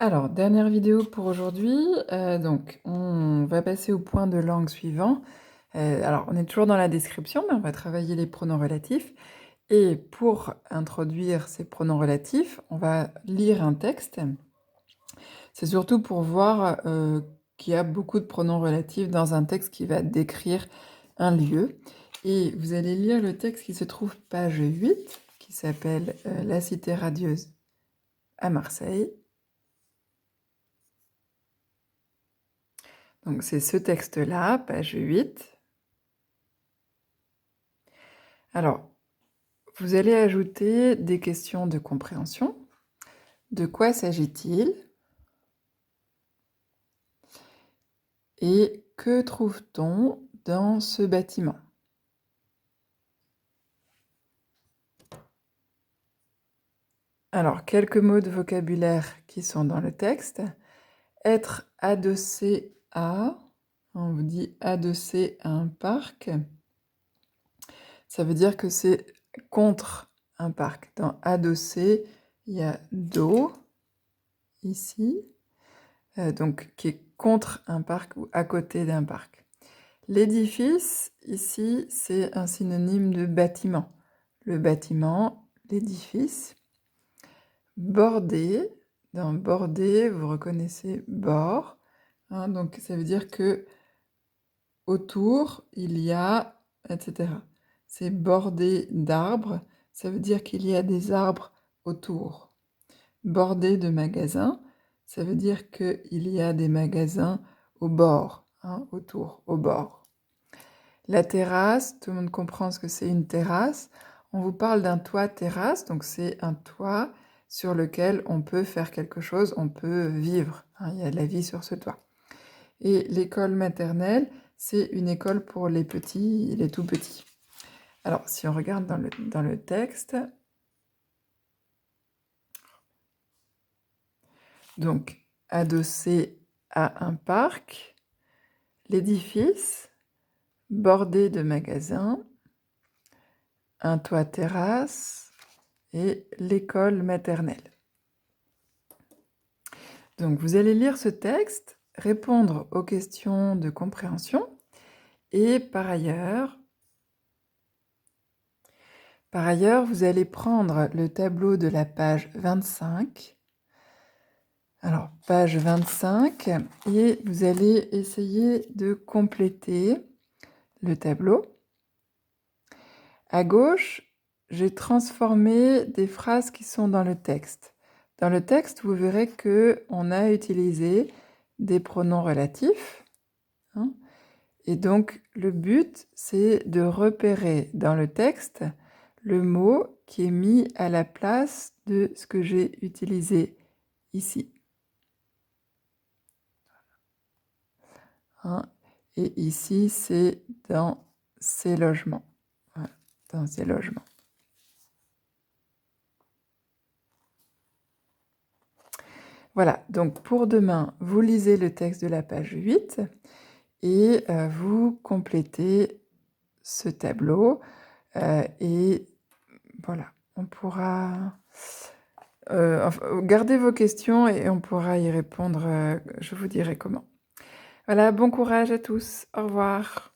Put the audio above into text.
Alors, dernière vidéo pour aujourd'hui. Donc, on va passer au point de langue suivant. Alors, on est toujours dans la description, mais on va travailler les pronoms relatifs. Et pour introduire ces pronoms relatifs, on va lire un texte. C'est surtout pour voir qu'il y a beaucoup de pronoms relatifs dans un texte qui va décrire un lieu. Et vous allez lire le texte qui se trouve page 8, qui s'appelle La cité radieuse à Marseille. Donc c'est ce texte-là, page 8. Alors, vous allez ajouter des questions de compréhension. De quoi s'agit-il? Et que trouve-t-on dans ce bâtiment? Alors, quelques mots de vocabulaire qui sont dans le texte. Être adossé à, on vous dit adossé à un parc, ça veut dire que c'est contre un parc. Dans adossé, il y a do, ici, donc qui est contre un parc ou à côté d'un parc. L'édifice, ici, c'est un synonyme de bâtiment. Le bâtiment, l'édifice. Bordé, dans bordé, vous reconnaissez bord, hein, donc ça veut dire que autour, il y a, etc. C'est bordé d'arbres, ça veut dire qu'il y a des arbres autour. Bordé de magasins, ça veut dire qu'il y a des magasins au bord, hein, autour, au bord. La terrasse, tout le monde comprend ce que c'est une terrasse. On vous parle d'un toit terrasse, donc c'est un toit sur lequel on peut faire quelque chose, on peut vivre, hein, il y a de la vie sur ce toit. Et l'école maternelle, c'est une école pour les petits, les tout petits. Alors, si on regarde dans le texte, donc adossé à un parc, l'édifice, bordé de magasins, un toit terrasse et l'école maternelle. Donc vous allez lire ce texte, répondre aux questions de compréhension et par ailleurs, vous allez prendre le tableau de la page 25. Alors, page 25, et vous allez essayer de compléter le tableau. À gauche, j'ai transformé des phrases qui sont dans le texte. Dans le texte, vous verrez qu'on a utilisé des pronoms relatifs, hein, et donc le but, c'est de repérer dans le texte le mot qui est mis à la place de ce que j'ai utilisé ici. Hein, et ici, c'est dans ces logements. Voilà, dans ces logements. Voilà, donc pour demain, vous lisez le texte de la page 8 et vous complétez ce tableau. Et voilà, on pourra... gardez vos questions et on pourra y répondre, je vous dirai comment. Voilà, bon courage à tous, au revoir.